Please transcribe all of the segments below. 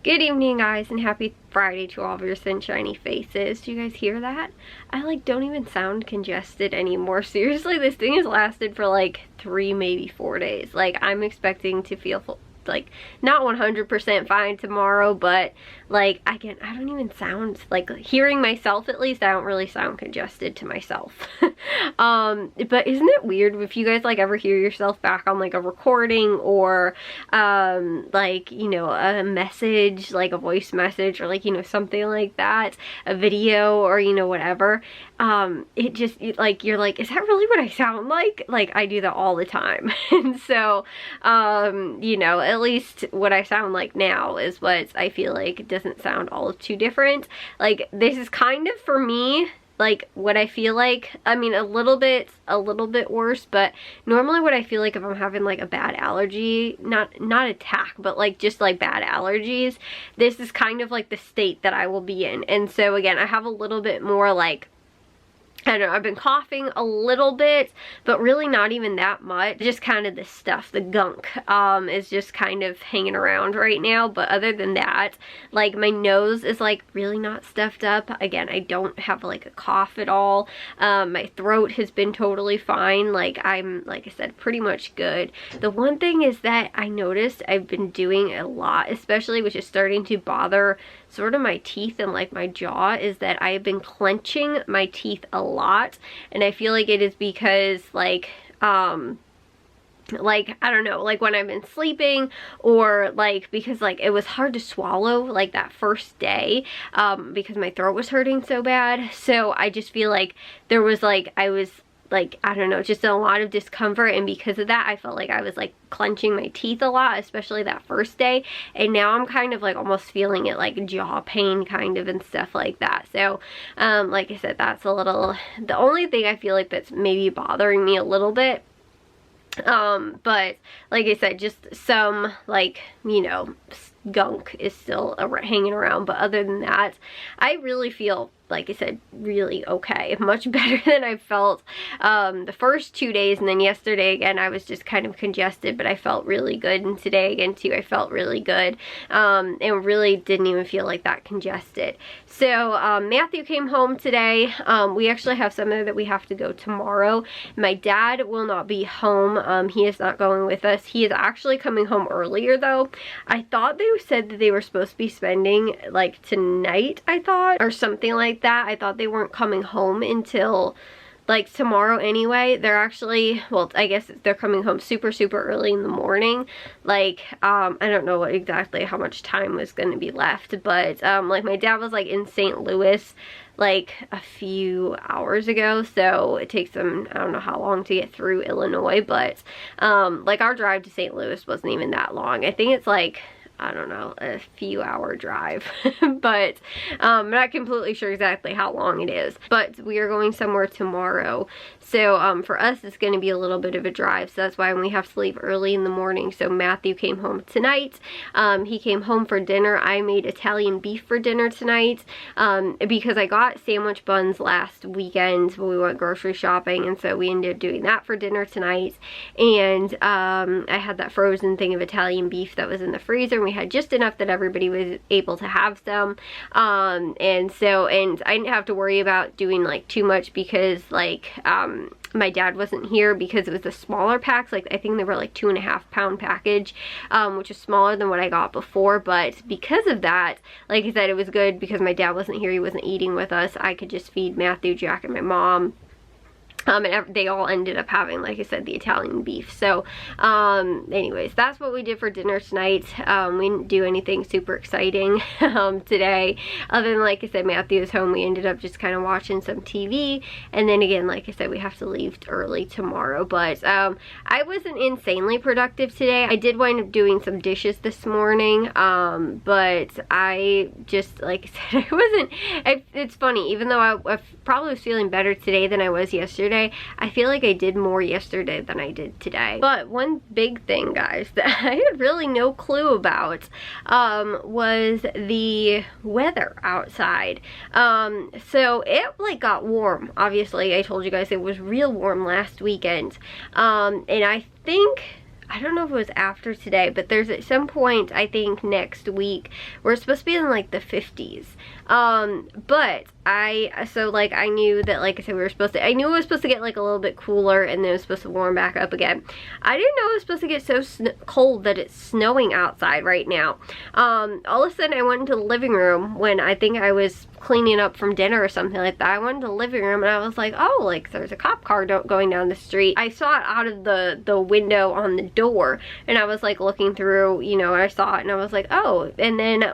Good evening, guys, and happy Friday to all of your sunshiny faces. Do you guys hear that? I don't even sound congested anymore. Seriously, this thing has lasted for like 3, maybe 4 days. I'm expecting to feel not 100% fine tomorrow, but again, I don't even sound hearing myself, at least I don't really sound congested to myself. But isn't it weird if you guys ever hear yourself back on a recording or a message, a voice message, or something like that, a video, or whatever, it just you're like, is that really what I sound like? I do that all the time. And so at least what I sound like now is what I feel like doesn't sound all too different. This is kind of, for me, what I feel like, I mean, a little bit worse, but normally what I feel like if I'm having a bad allergy, not attack, but just bad allergies, this is kind of the state that I will be in. And so again, I have a little bit more I don't know, I've been coughing a little bit, but really not even that much. Just kind of this stuff, the gunk, is just kind of hanging around right now. But other than that, my nose is really not stuffed up. Again, I don't have a cough at all. My throat has been totally fine. I'm, like I said, pretty much good. The one thing is that I noticed I've been doing a lot, especially, which is starting to bother sort of my teeth and my jaw, is that I have been clenching my teeth a lot. And I feel like it is because I don't know, when I've been sleeping, or because it was hard to swallow that first day, because my throat was hurting so bad. So I just feel like there was I was I don't know, just a lot of discomfort, and because of that I felt like I was clenching my teeth a lot, especially that first day. And now I'm kind of almost feeling it jaw pain kind of and stuff like that. So like I said, that's a little, the only thing I feel that's maybe bothering me a little bit. But like I said, just some gunk is still hanging around, but other than that, I really feel, like I said, really okay. Much better than I felt the first 2 days, and then yesterday again I was just kind of congested, but I felt really good, and today again too I felt really good, and really didn't even feel that congested. So Matthew came home today. We actually have somewhere that we have to go tomorrow. My dad will not be home. He is not going with us. He is actually coming home earlier though. I thought they said that they were supposed to be spending tonight, I thought, or something like that. I thought they weren't coming home until tomorrow anyway. They're actually, well, I guess they're coming home super early in the morning. I don't know exactly how much time was going to be left, but my dad was in St. Louis a few hours ago, so it takes them, I don't know how long to get through Illinois, but our drive to St. Louis wasn't even that long. I think it's I don't know, a few hour drive, but I'm not completely sure exactly how long it is. But we are going somewhere tomorrow, so for us it's going to be a little bit of a drive, so that's why we have to leave early in the morning. So Matthew came home tonight. He came home for dinner. I made Italian beef for dinner tonight, because I got sandwich buns last weekend when we went grocery shopping, and so we ended up doing that for dinner tonight. And I had that frozen thing of Italian beef that was in the freezer, and we had just enough that everybody was able to have some, and I didn't have to worry about doing too much, because my dad wasn't here, because it was the smaller packs. I think they were 2.5 pound package, which is smaller than what I got before. But because of that, like I said, it was good because my dad wasn't here. He wasn't eating with us. I could just feed Matthew, Jack, and my mom. And they all ended up having, like I said, the Italian beef. So anyways, that's what we did for dinner tonight. We didn't do anything super exciting today, other than, like I said, Matthew was home. We ended up just kind of watching some TV, and then again, like I said, we have to leave early tomorrow. But I wasn't insanely productive today. I did wind up doing some dishes this morning, but I just, like I said, I wasn't, it's funny, even though I probably was feeling better today than I was yesterday, I feel like I did more yesterday than I did today. But one big thing, guys, that I had really no clue about was the weather outside. So it got warm. Obviously, I told you guys it was real warm last weekend, and I think I don't know if it was after today, but there's at some point, I think next week, we're supposed to be in like the 50s. But so like I knew that, like I said, I knew it was supposed to get like a little bit cooler and then it was supposed to warm back up again. I didn't know it was supposed to get so cold that it's snowing outside right now. All of a sudden I went into the living room when I think I was cleaning up from dinner or something like that. I went into the living room and I was like, oh, like there's a cop car going down the street. I saw it out of the window on the door and I was like looking through, you know, I saw it and I was like, oh. And then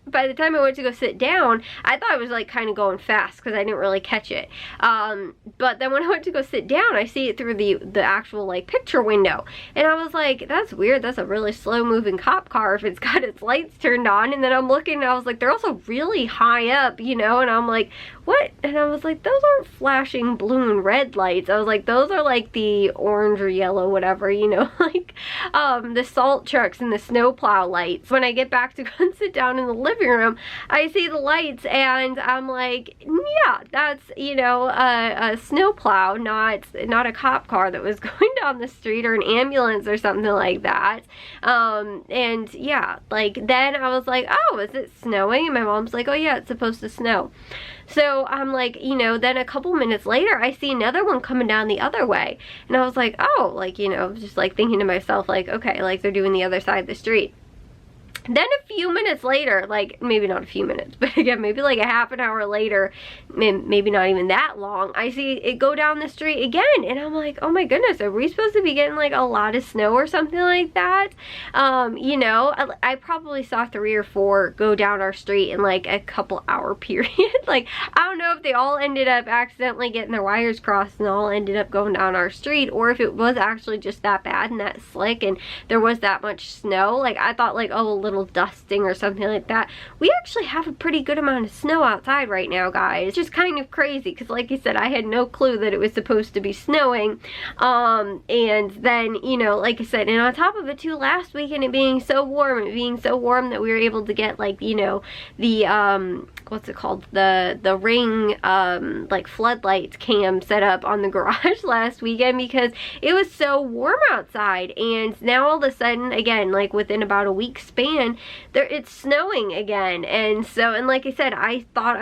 by the time I went to go sit down, I thought it was like kind of going fast because I didn't really catch it. But then when I went to go sit down, I see it through the actual like picture window. And I was like, that's weird. That's a really slow moving cop car if it's got its lights turned on. And then I'm looking and I was like, they're also really high up, you know, and I'm like, what? And I was like, those aren't flashing blue and red lights. I was like, those are like the orange or yellow, whatever, you know, like the salt trucks and the snowplow lights. When I get back to go and sit down in the living room, I see the lights and I'm like, yeah, that's, you know, a snowplow, not a cop car that was going down the street or an ambulance or something like that. And yeah, like then I was like, oh, is it snowing? And my mom's like, oh yeah, it's supposed to snow. So I'm like, you know, then a couple minutes later, I see another one coming down the other way. And I was like, oh, like, you know, just like thinking to myself, like, okay, like they're doing the other side of the street. Then a few minutes later, like maybe not a few minutes, but again, maybe like a half an hour later, maybe not even that long, I see it go down the street again. And I'm like, oh my goodness, are we supposed to be getting like a lot of snow or something like that? You know, I probably saw 3 or 4 go down our street in like a couple hour period. Like, I don't know if they all ended up accidentally getting their wires crossed and all ended up going down our street, or if it was actually just that bad and that slick and there was that much snow. Like, I thought like, oh, a little dusting or something like that. We actually have a pretty good amount of snow outside right now, guys. It's just kind of crazy because like I said, I had no clue that it was supposed to be snowing. And then, you know, like I said, and on top of it too, last weekend it being so warm that we were able to get like, you know, the what's it called, the ring like floodlights cam set up on the garage last weekend because it was so warm outside. And now all of a sudden, again, like within about a week span, it's snowing again. And so, and like I said, I thought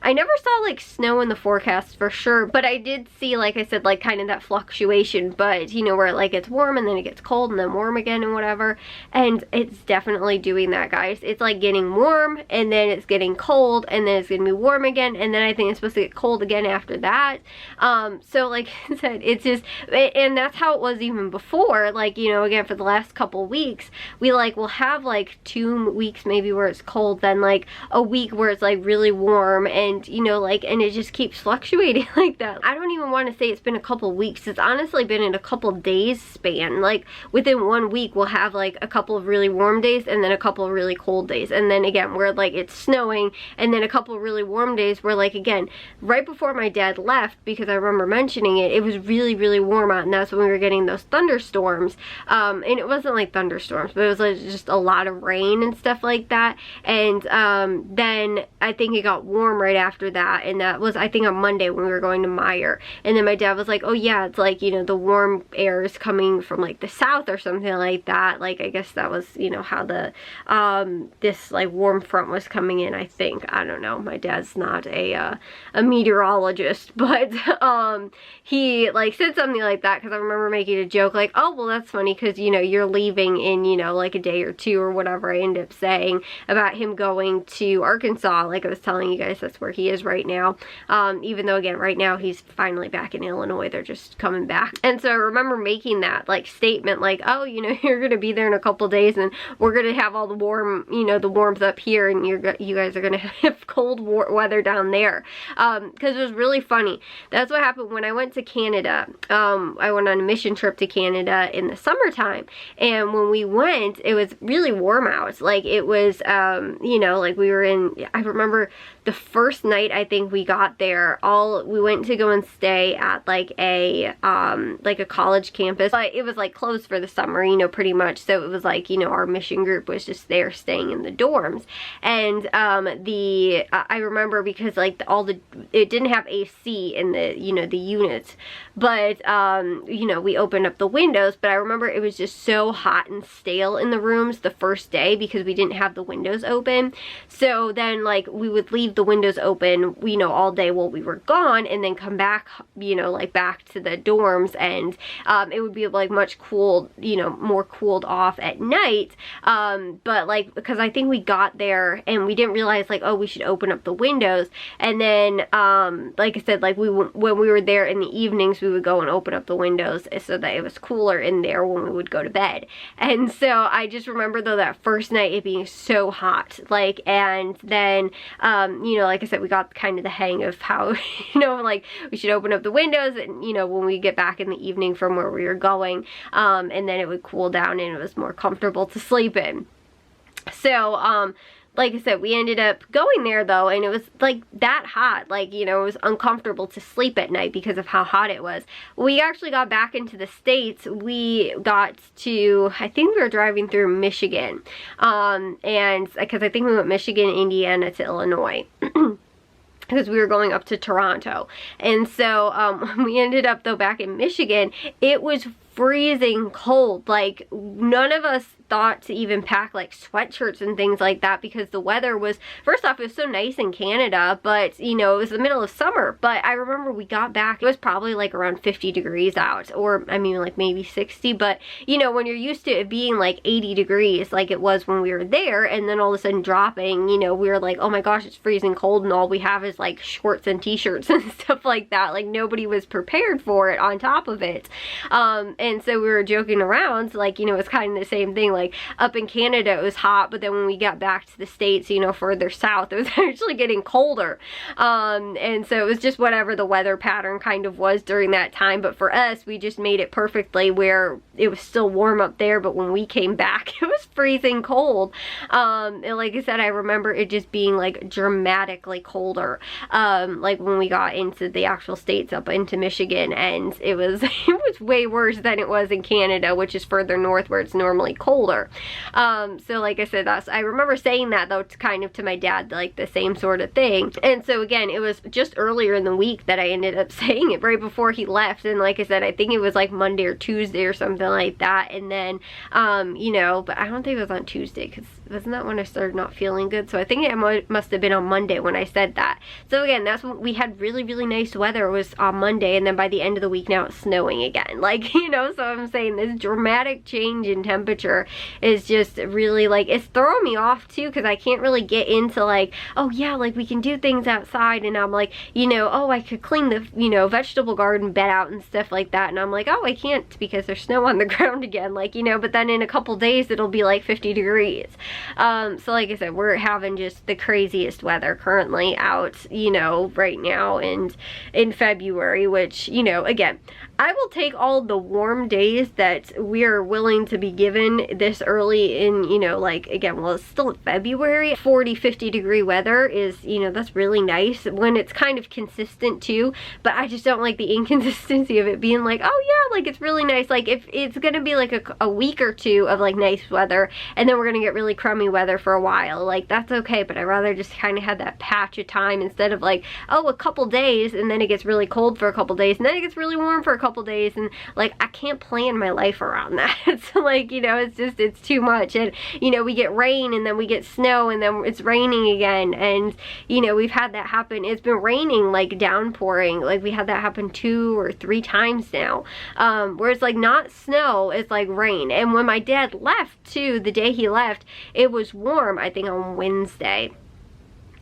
I never saw like snow in the forecast for sure, but I did see, like I said, like kind of that fluctuation, but you know, where like it's warm and then it gets cold and then warm again and whatever. And it's definitely doing that, guys. It's like getting warm and then it's getting cold and then it's gonna be warm again, and then I think it's supposed to get cold again after that. So like I said, it's just, and that's how it was even before. Like, you know, again, for the last couple weeks, we like will have like 2 weeks maybe where it's cold, then like a week where it's like really warm, and you know, like, and it just keeps fluctuating like that. I don't even want to say it's been a couple weeks. It's honestly been in a couple days span. Like within 1 week we'll have like a couple of really warm days and then a couple of really cold days, and then again where like it's snowing, and then a couple of really warm days where like, again, right before my dad left, because I remember mentioning it, it was really, really warm out, and that's when we were getting those thunderstorms. And it wasn't like thunderstorms, but it was like just a lot of rain and stuff like that. And then I think it got warm right after that, and that was, I think, on Monday when we were going to Meyer. And then my dad was like, oh yeah, it's like, you know, the warm air is coming from like the south or something like that. Like, I guess that was, you know, how the this like warm front was coming in, I think. I don't know, my dad's not a meteorologist, but he like said something like that, because I remember making a joke like, oh well, that's funny because, you know, you're leaving in, you know, like a day or 2 or whatever I ended up saying about him going to Arkansas. Like I was telling you guys, that's where he is right now. Even though, again, right now he's finally back in Illinois, they're just coming back. And so I remember making that like statement like, oh, you know, you're gonna be there in a couple days and we're gonna have all the warm, you know, the warmth up here, and you guys are gonna have cold weather down there. Because it was really funny. That's what happened when I went to Canada. I went on a mission trip to Canada in the summertime, and when we went, it was really warm out. Like it was, you know, like we were in, I remember the first night I think we got there, we went to go and stay at like a college campus, but it was like closed for the summer, you know, pretty much. So it was like, you know, our mission group was just there staying in the dorms. And I remember because like it didn't have AC in the, you know, the units, but you know, we opened up the windows, but I remember it was just so hot and stale in the rooms the first day because we didn't have the windows open. So then like we would leave the windows open, you know, all day while we were gone, and then come back, you know, like back to the dorms, and it would be like much cooled, you know, more cooled off at night. But like, because I think we got there and we didn't realize like, oh, we should open up the windows. And then like I said, like when we were there in the evenings, we would go and open up the windows so that it was cooler in there when we would go to bed. And so I just remember though that first night it being so hot, like, and then you know, like I said, we got kind of the hang of how, you know, like we should open up the windows, and you know, when we get back in the evening from where we were going, and then it would cool down and it was more comfortable to sleep in. So like I said, we ended up going there though, and it was like that hot, like, you know, it was uncomfortable to sleep at night because of how hot it was. We actually got back into the States. We got to, I think we were driving through Michigan, and because I think we went Michigan, Indiana to Illinois. Because we were going up to Toronto. And so when we ended up though back in Michigan, it was freezing cold. Like none of us thought to even pack like sweatshirts and things like that because the weather was, first off, it was so nice in Canada, but you know, it was the middle of summer. But I remember we got back, it was probably like around 50 degrees out, or I mean like maybe 60, but you know, when you're used to it being like 80 degrees like it was when we were there, and then all of a sudden dropping, you know, we were like, oh my gosh, it's freezing cold, and all we have is like shorts and t-shirts and stuff like that. Like nobody was prepared for it on top of it. And so we were joking around, like, you know, it's kind of the same thing. Like up in Canada it was hot, but then when we got back to the States, you know, further south, it was actually getting colder. And so it was just whatever the weather pattern kind of was during that time. But for us, we just made it perfectly where it was still warm up there, but when we came back it was freezing cold. And like I said, I remember it just being like dramatically colder, like when we got into the actual States up into Michigan, and it was way worse than it was in Canada, which is further north where it's normally colder. So like I said, I remember saying that though to my dad, like the same sort of thing. And so again, it was just earlier in the week that I ended up saying it right before he left. And like I said, I think it was like Monday or Tuesday or something like that. And then you know, but I don't think it was on Tuesday, because wasn't that when I started not feeling good? So I think it must have been on Monday when I said that. So again, that's when we had really, really nice weather. It was on Monday, and then by the end of the week now it's snowing again. Like, you know, so I'm saying this dramatic change in temperature is just really like, it's throwing me off too, because I can't really get into like, oh yeah, like we can do things outside, and I'm like, you know, oh, I could clean the, you know, vegetable garden bed out and stuff like that, and I'm like, oh, I can't because there's snow on the ground again, like, you know, but then in a couple days it'll be like 50 degrees. So like I said, we're having just the craziest weather currently out, you know, right now, and in February, which, you know, again, I will take all the warm days that we're willing to be given this early in, you know, like, again, well, it's still February. 40, 50 degree weather is, you know, that's really nice when it's kind of consistent too, but I just don't like the inconsistency of it being like, oh yeah, like it's really nice. Like if it's gonna be like a week or two of like nice weather, and then we're gonna get really crummy weather for a while, like that's okay, but I'd rather just kind of have that patch of time instead of like, oh, a couple days and then it gets really cold for a couple days and then it gets really warm for a couple days, and like I can't plan my life around that. So like, you know, it's too much. And you know, we get rain and then we get snow and then it's raining again, and you know, we've had that happen. It's been raining, like downpouring, like we had that happen 2 or 3 times now, where it's like not snow, it's like rain. And when my dad left too, the day he left, it was warm. I think on Wednesday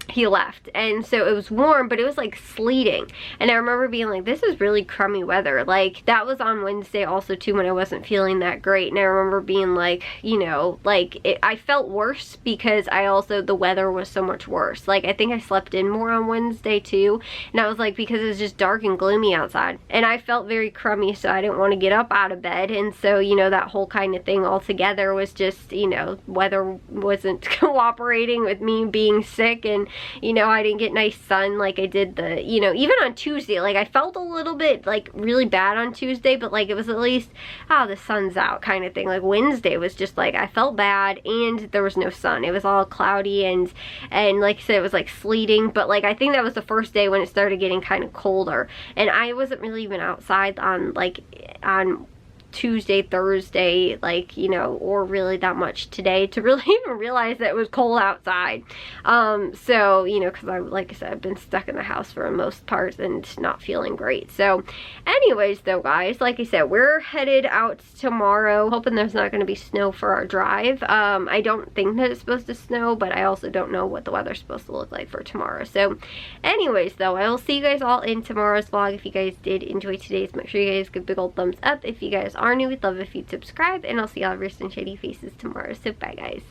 he left, and so it was warm, but it was like sleeting, and I remember being like, this is really crummy weather. Like that was on Wednesday also too, when I wasn't feeling that great, and I remember being like, you know, like I felt worse because the weather was so much worse. Like I think I slept in more on Wednesday too, and I was like, because it was just dark and gloomy outside, and I felt very crummy, so I didn't want to get up out of bed. And so, you know, that whole kind of thing altogether was just, you know, weather wasn't cooperating with me being sick, and you know, I didn't get nice sun like I did the, you know, even on Tuesday. Like, I felt a little bit, like, really bad on Tuesday, but, like, it was at least, oh, the sun's out kind of thing. Like, Wednesday was just, like, I felt bad, and there was no sun. It was all cloudy, and like I said, it was, like, sleeting, but, like, I think that was the first day when it started getting kind of colder, and I wasn't really even outside on, like, on Tuesday, Thursday, like, you know, or really that much today to really even realize that it was cold outside. So, you know, because like I said, I've been stuck in the house for the most part and not feeling great. So anyways though, guys, like I said, we're headed out tomorrow, hoping there's not going to be snow for our drive. I don't think that it's supposed to snow, but I also don't know what the weather's supposed to look like for tomorrow. So anyways though, I will see you guys all in tomorrow's vlog. If you guys did enjoy today's, make sure you guys give a big old thumbs up. If you guys are new, we'd love if you'd subscribe, and I'll see y'all your sunshiny faces tomorrow. So bye, guys.